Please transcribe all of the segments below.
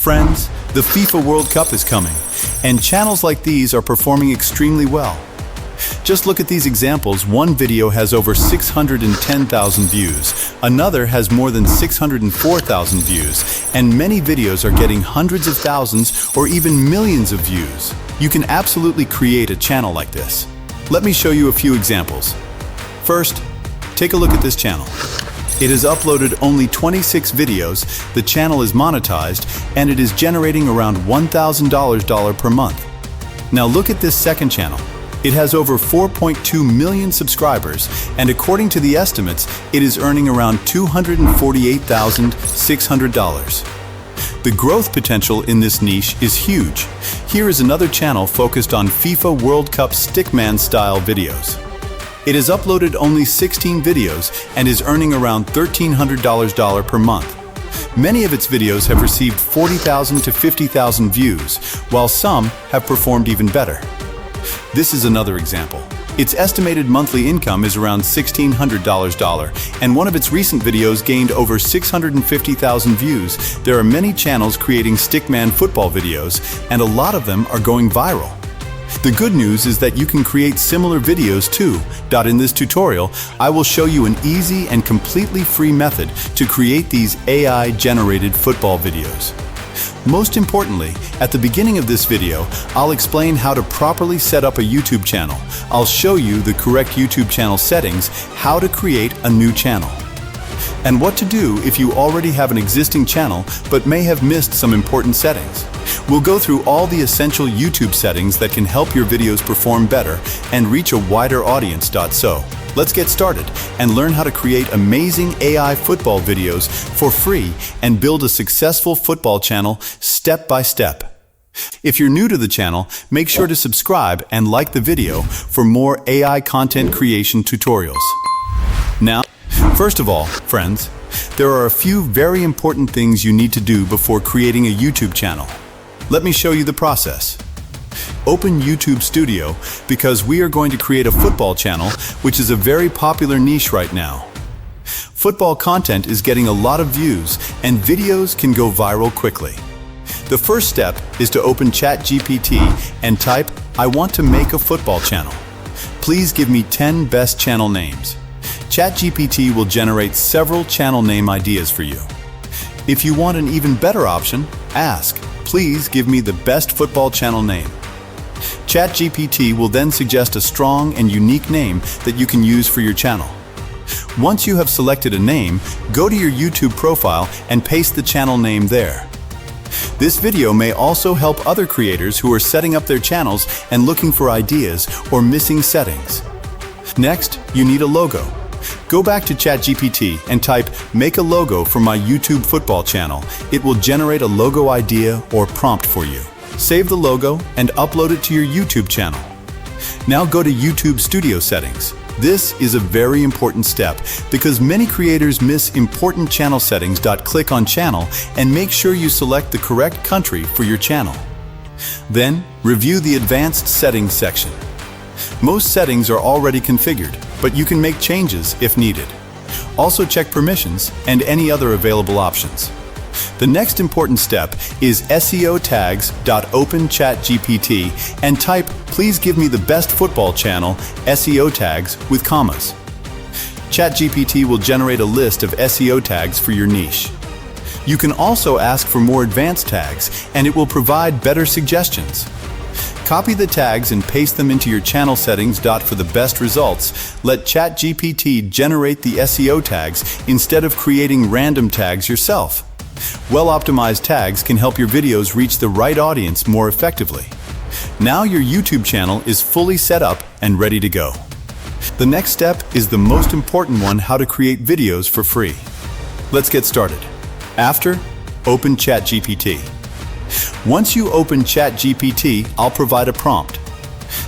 Friends, the FIFA World Cup is coming, and channels like these are performing extremely well. Just look at these examples. One video has over 610,000 views, another has more than 604,000 views, and many videos are getting hundreds of thousands or even millions of views. You can absolutely create a channel like this. Let me show you a few examples. First, take a look at this channel. It has uploaded only 26 videos, the channel is monetized, and it is generating around $1,000 per month. Now look at this second channel. It has over 4.2 million subscribers, and according to the estimates, it is earning around $248,600. The growth potential in this niche is huge. Here is another channel focused on FIFA World Cup stickman style videos. It has uploaded only 16 videos and is earning around $1,300 per month. Many of its videos have received 40,000 to 50,000 views, while some have performed even better. This is another example. Its estimated monthly income is around $1,600, and one of its recent videos gained over 650,000 views. There are many channels creating stickman football videos, and a lot of them are going viral. The good news is that you can create similar videos too. In this tutorial, I will show you an easy and completely free method to create these AI-generated football videos. Most importantly, at the beginning of this video, I'll explain how to properly set up a YouTube channel. I'll show you the correct YouTube channel settings, how to create a new channel, and what to do if you already have an existing channel but may have missed some important settings. We'll go through all the essential YouTube settings that can help your videos perform better and reach a wider audience. So, let's get started and learn how to create amazing AI football videos for free and build a successful football channel step by step. If you're new to the channel, make sure to subscribe and like the video for more AI content creation tutorials. Now, first of all, friends, there are a few very important things you need to do before creating a YouTube channel. Let me show you the process. Open YouTube Studio because we are going to create a football channel, which is a very popular niche right now. Football content is getting a lot of views and videos can go viral quickly. The first step is to open ChatGPT and type, "I want to make a football channel. Please give me 10 best channel names." ChatGPT will generate several channel name ideas for you. If you want an even better option, ask, "Please give me the best football channel name." ChatGPT will then suggest a strong and unique name that you can use for your channel. Once you have selected a name, go to your YouTube profile and paste the channel name there. This video may also help other creators who are setting up their channels and looking for ideas or missing settings. Next, you need a logo. Go back to ChatGPT and type, "Make a logo for my YouTube football channel." It will generate a logo idea or prompt for you. Save the logo and upload it to your YouTube channel. Now go to YouTube Studio settings. This is a very important step because many creators miss important channel settings. Click on Channel and make sure you select the correct country for your channel. Then, review the Advanced Settings section. Most settings are already configured, but you can make changes if needed. Also check permissions and any other available options. The next important step is SEO tags. Open ChatGPT and type, "Please give me the best football channel," SEO tags with commas. ChatGPT will generate a list of SEO tags for your niche. You can also ask for more advanced tags and it will provide better suggestions. Copy the tags and paste them into your channel settings. For the best results, let ChatGPT generate the SEO tags instead of creating random tags yourself. Well-optimized tags can help your videos reach the right audience more effectively. Now your YouTube channel is fully set up and ready to go. The next step is the most important one: how to create videos for free. Let's get started. After, open ChatGPT. Once you open ChatGPT, I'll provide a prompt.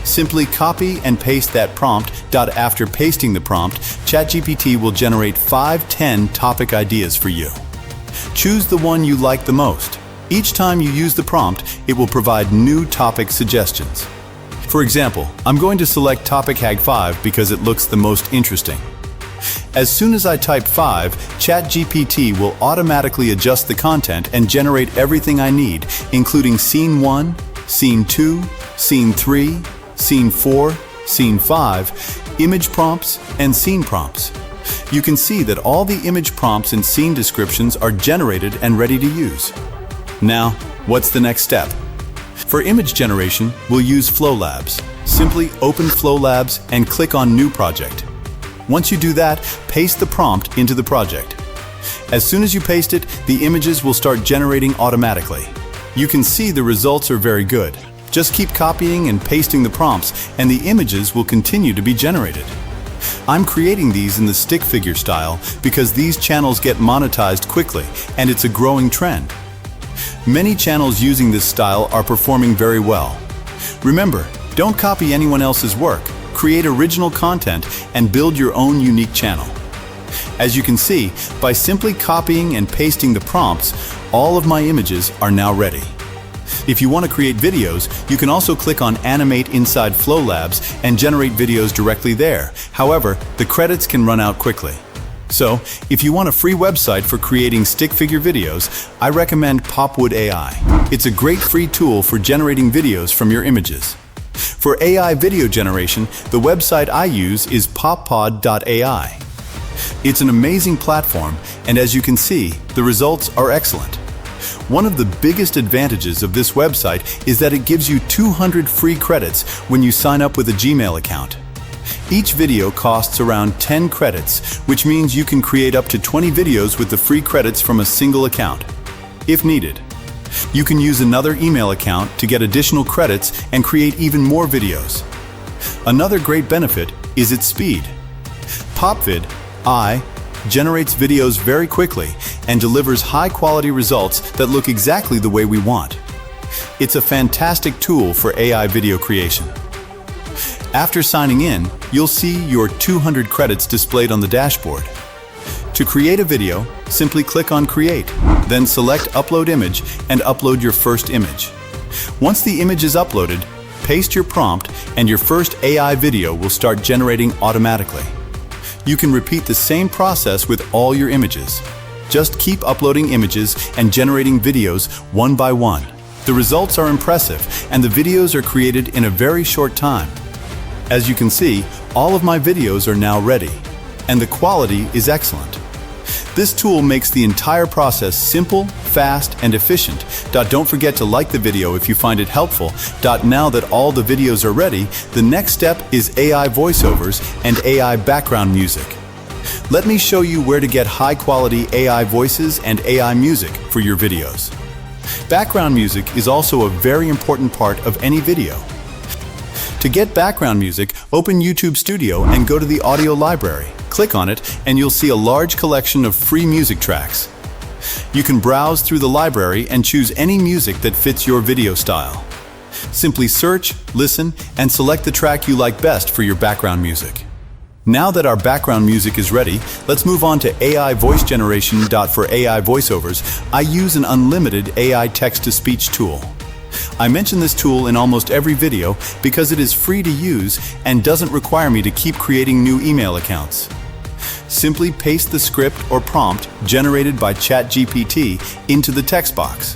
Simply copy and paste that prompt. After pasting the prompt, ChatGPT will generate 5-10 topic ideas for you. Choose the one you like the most. Each time you use the prompt, it will provide new topic suggestions. For example, I'm going to select topic Hag 5 because it looks the most interesting. As soon as I type 5, ChatGPT will automatically adjust the content and generate everything I need, including Scene 1, Scene 2, Scene 3, Scene 4, Scene 5, image prompts, and scene prompts. You can see that all the image prompts and scene descriptions are generated and ready to use. Now, what's the next step? For image generation, we'll use Flow Labs. Simply open Flow Labs and click on New Project. Once you do that, paste the prompt into the project. As soon as you paste it, the images will start generating automatically. You can see the results are very good. Just keep copying and pasting the prompts, and the images will continue to be generated. I'm creating these in the stick figure style because these channels get monetized quickly, and it's a growing trend. Many channels using this style are performing very well. Remember, don't copy anyone else's work. Create original content and build your own unique channel. As you can see, by simply copying and pasting the prompts, all of my images are now ready. If you want to create videos, you can also click on Animate inside Flow Labs and generate videos directly there. However, the credits can run out quickly. So, if you want a free website for creating stick figure videos, I recommend Popwood AI. It's a great free tool for generating videos from your images. For AI video generation, the website I use is poppod.ai. It's an amazing platform, and as you can see, the results are excellent. One of the biggest advantages of this website is that it gives you 200 free credits when you sign up with a Gmail account. Each video costs around 10 credits, which means you can create up to 20 videos with the free credits from a single account, if needed. You can use another email account to get additional credits and create even more videos. Another great benefit is its speed. Popvid AI generates videos very quickly and delivers high-quality results that look exactly the way we want. It's a fantastic tool for AI video creation. After signing in, you'll see your 200 credits displayed on the dashboard. To create a video, simply click on Create, then select Upload Image and upload your first image. Once the image is uploaded, paste your prompt and your first AI video will start generating automatically. You can repeat the same process with all your images. Just keep uploading images and generating videos one by one. The results are impressive and the videos are created in a very short time. As you can see, all of my videos are now ready, and the quality is excellent. This tool makes the entire process simple, fast, and efficient. Don't forget to like the video if you find it helpful. Now that all the videos are ready, the next step is AI voiceovers and AI background music. Let me show you where to get high-quality AI voices and AI music for your videos. Background music is also a very important part of any video. To get background music, open YouTube Studio and go to the audio library. Click on it and you'll see a large collection of free music tracks. You can browse through the library and choose any music that fits your video style. Simply search, listen, and select the track you like best for your background music. Now that our background music is ready, let's move on to AI voice generation. For AI voiceovers, I use an unlimited AI text-to-speech tool. I mention this tool in almost every video because it is free to use and doesn't require me to keep creating new email accounts. Simply paste the script or prompt generated by ChatGPT into the text box.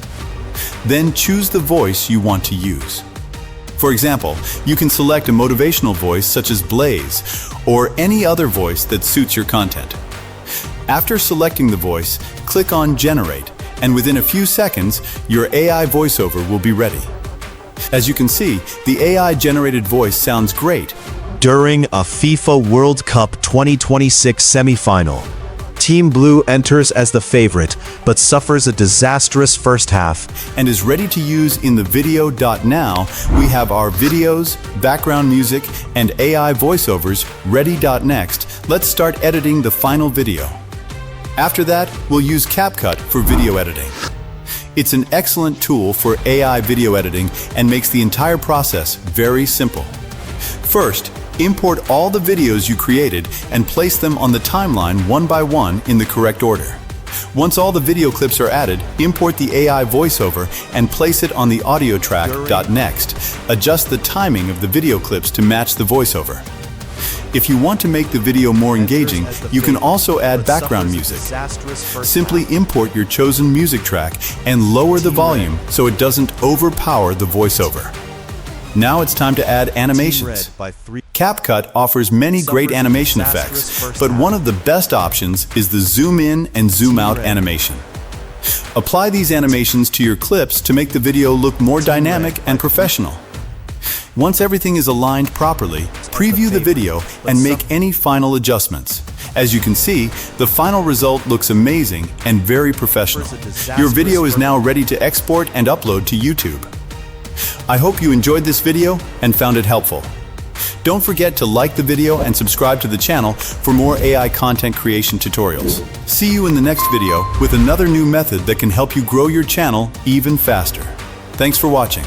Then choose the voice you want to use. For example, you can select a motivational voice such as Blaze or any other voice that suits your content. After selecting the voice, click on Generate, and within a few seconds, your AI voiceover will be ready. As you can see, the AI-generated voice sounds great. During a FIFA World Cup 2026 semi-final, Team Blue enters as the favorite, but suffers a disastrous first half. And is ready to use in the video. Now, we have our videos, background music, and AI voiceovers ready. Next, let's start editing the final video. After that, we'll use CapCut for video editing. It's an excellent tool for AI video editing and makes the entire process very simple. First, import all the videos you created and place them on the timeline one by one in the correct order. Once all the video clips are added, import the AI voiceover and place it on the audio track. Next, adjust the timing of the video clips to match the voiceover. If you want to make the video more engaging, you can also add background music. Simply import your chosen music track and lower the volume so it doesn't overpower the voiceover. Now it's time to add animations. CapCut offers many great animation effects, but one of the best options is the zoom in and zoom out animation. Apply these animations to your clips to make the video look more dynamic and professional. Once everything is aligned properly, preview the video and make any final adjustments. As you can see, the final result looks amazing and very professional. Your video is now ready to export and upload to YouTube. I hope you enjoyed this video and found it helpful. Don't forget to like the video and subscribe to the channel for more AI content creation tutorials. See you in the next video with another new method that can help you grow your channel even faster. Thanks for watching.